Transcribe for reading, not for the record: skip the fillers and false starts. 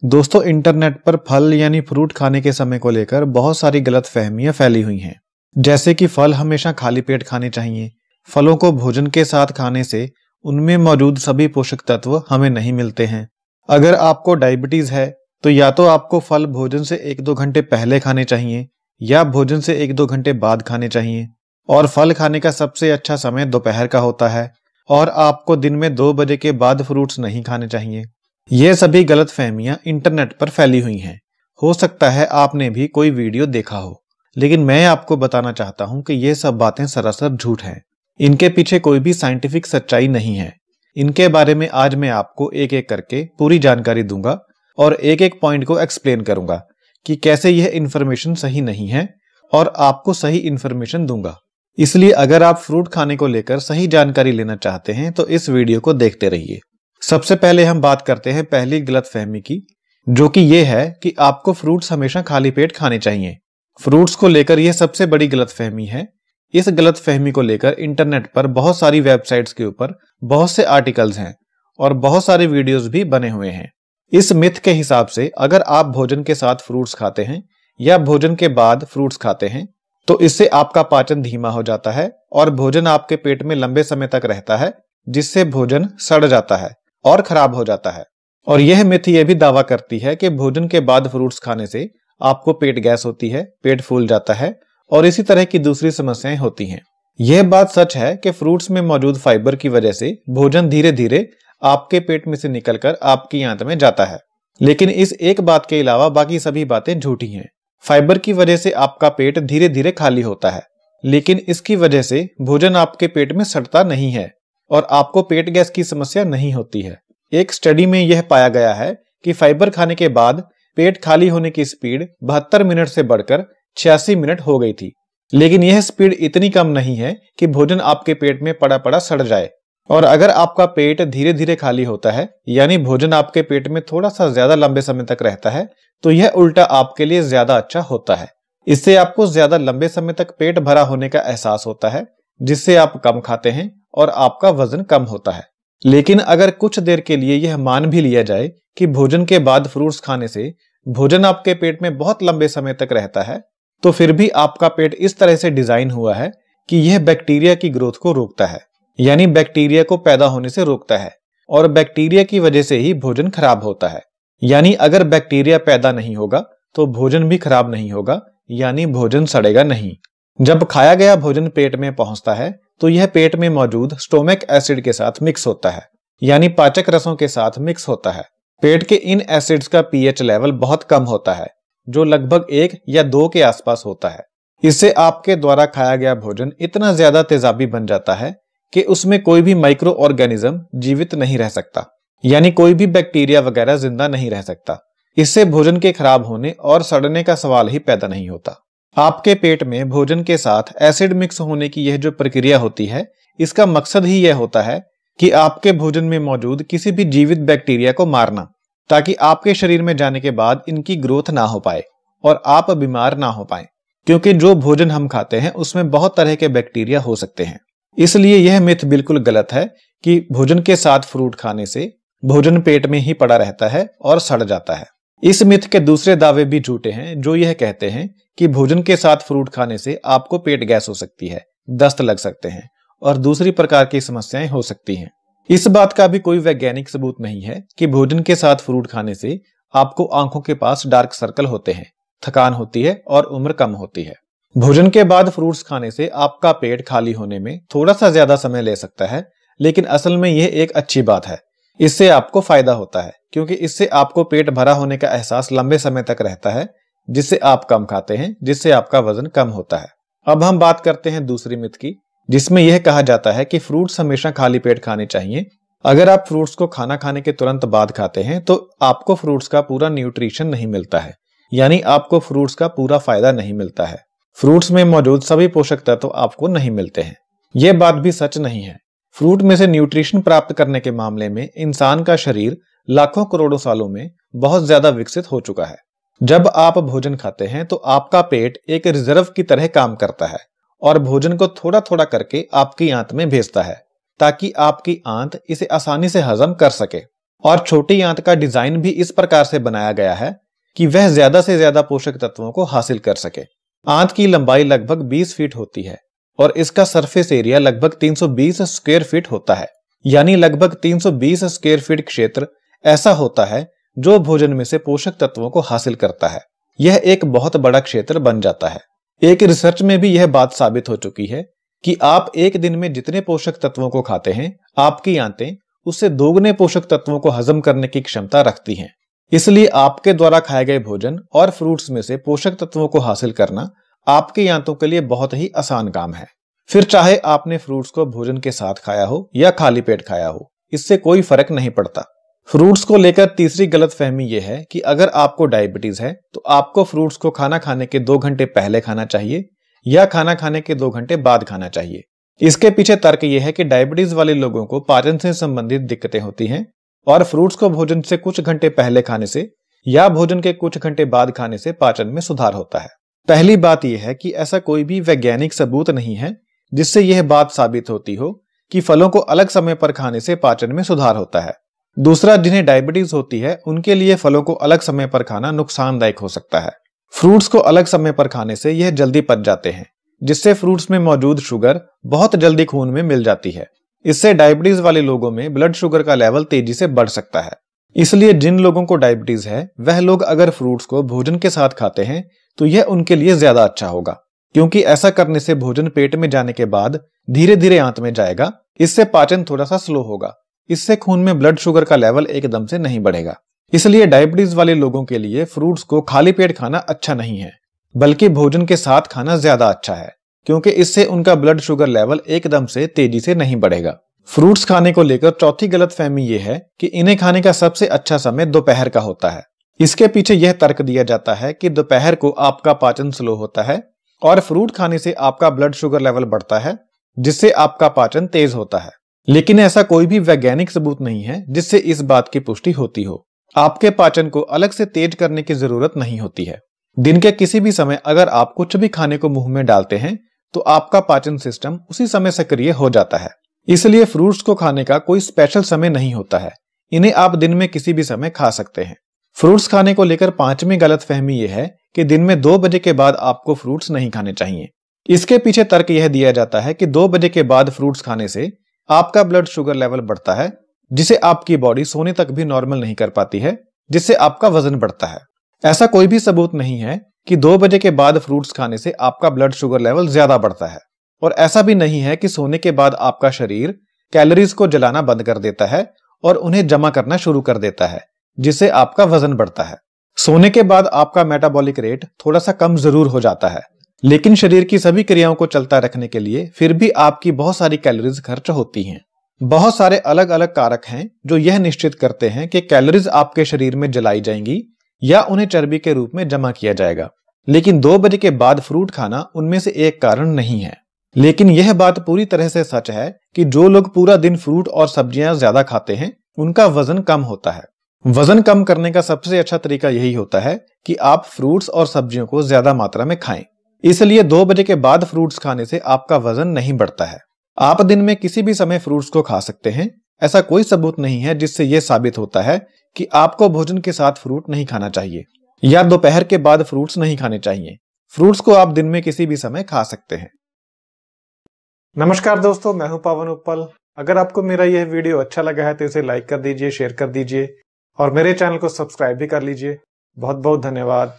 दोस्तों, इंटरनेट पर फल यानी फ्रूट खाने के समय को लेकर बहुत सारी गलतफहमियां फैली हुई हैं। जैसे कि फल हमेशा खाली पेट खाने चाहिए, फलों को भोजन के साथ खाने से उनमें मौजूद सभी पोषक तत्व हमें नहीं मिलते हैं। अगर आपको डायबिटीज है तो या तो आपको फल भोजन से 1-2 घंटे पहले खाने चाहिए या भोजन से 1-2 घंटे बाद खाने चाहिए। और फल खाने का सबसे अच्छा समय दोपहर का होता है और आपको दिन में 2 बजे के बाद फ्रूट्स नहीं खाने चाहिए। ये सभी गलतफहमियां इंटरनेट पर फैली हुई हैं। हो सकता है आपने भी कोई वीडियो देखा हो, लेकिन मैं आपको बताना चाहता हूं कि ये सब बातें सरासर झूठ हैं। इनके पीछे कोई भी साइंटिफिक सच्चाई नहीं है। इनके बारे में आज मैं आपको एक एक करके पूरी जानकारी दूंगा और एक एक पॉइंट को एक्सप्लेन करूंगा कि कैसे यह इन्फॉर्मेशन सही नहीं है और आपको सही इन्फॉर्मेशन दूंगा। इसलिए अगर आप फ्रूट खाने को लेकर सही जानकारी लेना चाहते हैं तो इस वीडियो को देखते रहिए। सबसे पहले हम बात करते हैं पहली गलतफहमी की, जो कि यह है कि आपको फ्रूट्स हमेशा खाली पेट खाने चाहिए। फ्रूट्स को लेकर यह सबसे बड़ी गलतफहमी है। इस गलतफहमी को लेकर इंटरनेट पर बहुत सारी वेबसाइट्स के ऊपर बहुत से आर्टिकल्स हैं और बहुत सारे वीडियोस भी बने हुए हैं। इस मिथ के हिसाब से अगर आप भोजन के साथ फ्रूट्स खाते हैं या भोजन के बाद फ्रूट्स खाते हैं तो इससे आपका पाचन धीमा हो जाता है और भोजन आपके पेट में लंबे समय तक रहता है, जिससे भोजन सड़ जाता है और खराब हो जाता है। और यह मिथ यह भी दावा करती है कि भोजन के बाद फ्रूट्स खाने से आपको पेट गैस होती है, पेट फूल जाता है और इसी तरह की दूसरी समस्याएं होती हैं। यह बात सच है कि फ्रूट्स में मौजूद फाइबर की वजह से भोजन धीरे धीरे आपके पेट में से निकलकर आपकी आंत में जाता है, लेकिन इस एक बात के अलावा बाकी सभी बातें झूठी हैं। फाइबर की वजह से आपका पेट धीरे धीरे खाली होता है, लेकिन इसकी वजह से भोजन आपके पेट में सड़ता नहीं है और आपको पेट गैस की समस्या नहीं होती है। एक स्टडी में यह पाया गया है कि फाइबर खाने के बाद पेट खाली होने की स्पीड 72 मिनट से बढ़कर 86 मिनट हो गई थी, लेकिन यह स्पीड इतनी कम नहीं है कि भोजन आपके पेट में पड़ा पड़ा सड़ जाए। और अगर आपका पेट धीरे धीरे खाली होता है, यानी भोजन आपके पेट में थोड़ा सा ज्यादा लंबे समय तक रहता है, तो यह उल्टा आपके लिए ज्यादा अच्छा होता है। इससे आपको ज्यादा लंबे समय तक पेट भरा होने का एहसास होता है, जिससे आप कम खाते हैं और आपका वजन कम होता है। लेकिन अगर कुछ देर के लिए यह मान भी लिया जाए कि भोजन के बाद फ्रूट्स खाने से भोजन आपके पेट में बहुत लंबे समय तक रहता है, तो फिर भी आपका पेट इस तरह से डिजाइन हुआ है कि यह बैक्टीरिया की ग्रोथ को रोकता है, यानी बैक्टीरिया को पैदा होने से रोकता है और बैक्टीरिया की वजह से ही भोजन खराब होता है। यानी अगर बैक्टीरिया पैदा नहीं होगा तो भोजन भी खराब नहीं होगा, यानी भोजन सड़ेगा नहीं। जब खाया गया भोजन पेट में पहुंचता है तो यह पेट में मौजूद स्टोमिक एसिड के साथ मिक्स होता है, यानी पाचक रसों के साथ मिक्स होता है। पेट के इन एसिड्स का पीएच लेवल बहुत कम होता है, जो लगभग 1 या 2 के आसपास होता है। इससे आपके द्वारा खाया गया भोजन इतना ज्यादा तेजाबी बन जाता है कि उसमें कोई भी माइक्रो ऑर्गेनिज्म जीवित नहीं रह सकता, यानी कोई भी बैक्टीरिया वगैरह जिंदा नहीं रह सकता। इससे भोजन के खराब होने और सड़ने का सवाल ही पैदा नहीं होता। आपके पेट में भोजन के साथ एसिड मिक्स होने की यह जो प्रक्रिया होती है, इसका मकसद ही यह होता है कि आपके भोजन में मौजूद किसी भी जीवित बैक्टीरिया को मारना, ताकि आपके शरीर में जाने के बाद इनकी ग्रोथ ना हो पाए और आप बीमार ना हो पाए, क्योंकि जो भोजन हम खाते हैं उसमें बहुत तरह के बैक्टीरिया हो सकते हैं। इसलिए यह मिथ बिल्कुल गलत है कि भोजन के साथ फ्रूट खाने से भोजन पेट में ही पड़ा रहता है और सड़ जाता है। इस मिथ के दूसरे दावे भी झूठे हैं, जो यह कहते हैं कि भोजन के साथ फ्रूट खाने से आपको पेट गैस हो सकती है, दस्त लग सकते हैं और दूसरी प्रकार की समस्याएं हो सकती हैं। इस बात का भी कोई वैज्ञानिक सबूत नहीं है कि भोजन के साथ फ्रूट खाने से आपको आंखों के पास डार्क सर्कल होते हैं, थकान होती है और उम्र कम होती है। भोजन के बाद फ्रूट्स खाने से आपका पेट खाली होने में थोड़ा सा ज्यादा समय ले सकता है, लेकिन असल में यह एक अच्छी बात है। इससे आपको फायदा होता है, क्योंकि इससे आपको पेट भरा होने का एहसास लंबे समय तक रहता है, जिससे आप कम खाते हैं, जिससे आपका वजन कम होता है। अब हम बात करते हैं दूसरी मिथ की, जिसमें यह कहा जाता है कि फ्रूट्स हमेशा खाली पेट खाने चाहिए। अगर आप फ्रूट्स को खाना खाने के तुरंत बाद खाते हैं तो आपको फ्रूट्स का पूरा न्यूट्रिशन नहीं मिलता है, यानी आपको फ्रूट्स का पूरा फायदा नहीं मिलता है। फ्रूट्स में मौजूद सभी पोषक तत्व आपको नहीं मिलते हैं। यह बात भी सच नहीं है। फ्रूट में से न्यूट्रिशन प्राप्त करने के मामले में इंसान का शरीर लाखों करोड़ों सालों में बहुत ज्यादा विकसित हो चुका है। जब आप भोजन खाते हैं तो आपका पेट एक रिजर्व की तरह काम करता है और भोजन को थोड़ा थोड़ा करके आपकी आंत में भेजता है, ताकि आपकी आंत इसे आसानी से हजम कर सके। और छोटी आंत का डिजाइन भी इस प्रकार से बनाया गया है कि वह ज्यादा से ज्यादा पोषक तत्वों को हासिल कर सके। आंत की लंबाई लगभग 20 फीट होती है और इसका सरफेस एरिया लगभग 320 स्क्वायर फीट होता है। यानी लगभग 320 स्क्वायर फीट क्षेत्र ऐसा होता है जो भोजन में से पोषक तत्वों को हासिल करता है। यह एक बहुत बड़ा क्षेत्र बन जाता है। एक रिसर्च में भी यह बात साबित हो चुकी है कि आप एक दिन में जितने पोषक तत्वों को खाते हैं, आपकी आंतें उससे दोगुने पोषक तत्वों को हजम करने की क्षमता रखती हैं। इसलिए आपके द्वारा खाए गए भोजन और फ्रूट्स में से पोषक तत्वों को हासिल करना आपकी आंतों के लिए बहुत ही आसान काम है। फिर चाहे आपने फ्रूट्स को भोजन के साथ खाया हो या खाली पेट खाया हो, इससे कोई फर्क नहीं पड़ता। फ्रूट्स को लेकर तीसरी गलतफहमी यह है कि अगर आपको डायबिटीज है तो आपको फ्रूट्स को खाना खाने के 2 घंटे पहले खाना चाहिए या खाना खाने के 2 घंटे बाद खाना चाहिए। इसके पीछे तर्क यह है कि डायबिटीज वाले लोगों को पाचन से संबंधित दिक्कतें होती हैं और फ्रूट्स को भोजन से कुछ घंटे पहले खाने से या भोजन के कुछ घंटे बाद खाने से पाचन में सुधार होता है। पहली बात यह है कि ऐसा कोई भी वैज्ञानिक सबूत नहीं है जिससे यह बात साबित होती हो कि फलों को अलग समय पर खाने से पाचन में सुधार होता है। दूसरा, जिन्हें डायबिटीज होती है उनके लिए फलों को अलग समय पर खाना नुकसानदायक हो सकता है। फ्रूट्स को अलग समय पर खाने से यह जल्दी पच जाते हैं, जिससे फ्रूट्स में मौजूद शुगर बहुत जल्दी खून में मिल जाती है। इससे डायबिटीज वाले लोगों में ब्लड शुगर का लेवल तेजी से बढ़ सकता है। इसलिए जिन लोगों को डायबिटीज है वह लोग अगर फ्रूट्स को भोजन के साथ खाते हैं तो यह उनके लिए ज्यादा अच्छा होगा, क्योंकि ऐसा करने से भोजन पेट में जाने के बाद धीरे धीरे आंत में जाएगा। इससे पाचन थोड़ा सा स्लो होगा। इससे खून में ब्लड शुगर का लेवल एकदम से नहीं बढ़ेगा। इसलिए डायबिटीज वाले लोगों के लिए फ्रूट्स को खाली पेट खाना अच्छा नहीं है, बल्कि भोजन के साथ खाना ज्यादा अच्छा है, क्योंकि इससे उनका ब्लड शुगर लेवल एकदम से तेजी से नहीं बढ़ेगा। फ्रूट्स खाने को लेकर चौथी गलतफहमी यह है कि इन्हें खाने का सबसे अच्छा समय दोपहर का होता है। इसके पीछे यह तर्क दिया जाता है कि दोपहर को आपका पाचन स्लो होता है और फ्रूट खाने से आपका ब्लड शुगर लेवल बढ़ता है, जिससे आपका पाचन तेज होता है। लेकिन ऐसा कोई भी वैज्ञानिक सबूत नहीं है जिससे इस बात की पुष्टि होती हो। आपके पाचन को अलग से तेज करने की जरूरत नहीं होती है। दिन के किसी भी समय अगर आप कुछ भी खाने को मुंह में डालते हैं तो आपका पाचन सिस्टम उसी समय सक्रिय हो जाता है। इसलिए फ्रूट्स को खाने का कोई स्पेशल समय नहीं होता है। इन्हें आप दिन में किसी भी समय खा सकते हैं। फ्रूट्स खाने को लेकर पांचवी गलतफहमी यह है कि दिन में 2 बजे के बाद आपको फ्रूट्स नहीं खाने चाहिए। इसके पीछे तर्क यह दिया जाता है कि 2 बजे के बाद फ्रूट्स खाने से आपका ब्लड शुगर लेवल बढ़ता है, जिसे आपकी बॉडी सोने तक भी नॉर्मल नहीं कर पाती है, जिससे आपका वजन बढ़ता है। ऐसा कोई भी सबूत नहीं है कि 2 बजे के बाद फ्रूट्स खाने से आपका ब्लड शुगर लेवल ज्यादा बढ़ता है, और ऐसा भी नहीं है कि सोने के बाद आपका शरीर कैलोरीज को जलाना बंद कर देता है और उन्हें जमा करना शुरू कर देता है, जिससे आपका वजन बढ़ता है। सोने के बाद आपका मेटाबॉलिक रेट थोड़ा सा कम जरूर हो जाता है, लेकिन शरीर की सभी क्रियाओं को चलता रखने के लिए फिर भी आपकी बहुत सारी कैलोरीज खर्च होती हैं। बहुत सारे अलग अलग कारक हैं जो यह निश्चित करते हैं कि कैलोरीज आपके शरीर में जलाई जाएंगी या उन्हें चर्बी के रूप में जमा किया जाएगा। लेकिन 2 बजे के बाद फ्रूट खाना उनमें से एक कारण नहीं है। लेकिन यह बात पूरी तरह से सच है कि जो लोग पूरा दिन फ्रूट और सब्जियां ज्यादा खाते हैं उनका वजन कम होता है। वजन कम करने का सबसे अच्छा तरीका यही होता है कि आप फ्रूट्स और सब्जियों को ज्यादा मात्रा में खाएं। इसलिए 2 बजे के बाद फ्रूट्स खाने से आपका वजन नहीं बढ़ता है। आप दिन में किसी भी समय फ्रूट्स को खा सकते हैं। ऐसा कोई सबूत नहीं है जिससे यह साबित होता है कि आपको भोजन के साथ फ्रूट नहीं खाना चाहिए या दोपहर के बाद फ्रूट्स नहीं खाने चाहिए। फ्रूट्स को आप दिन में किसी भी समय खा सकते हैं। नमस्कार दोस्तों, मैं हूं पावन उपल। अगर आपको मेरा यह वीडियो अच्छा लगा है तो इसे लाइक कर दीजिए, शेयर कर दीजिए और मेरे चैनल को सब्सक्राइब भी कर लीजिए। बहुत बहुत धन्यवाद।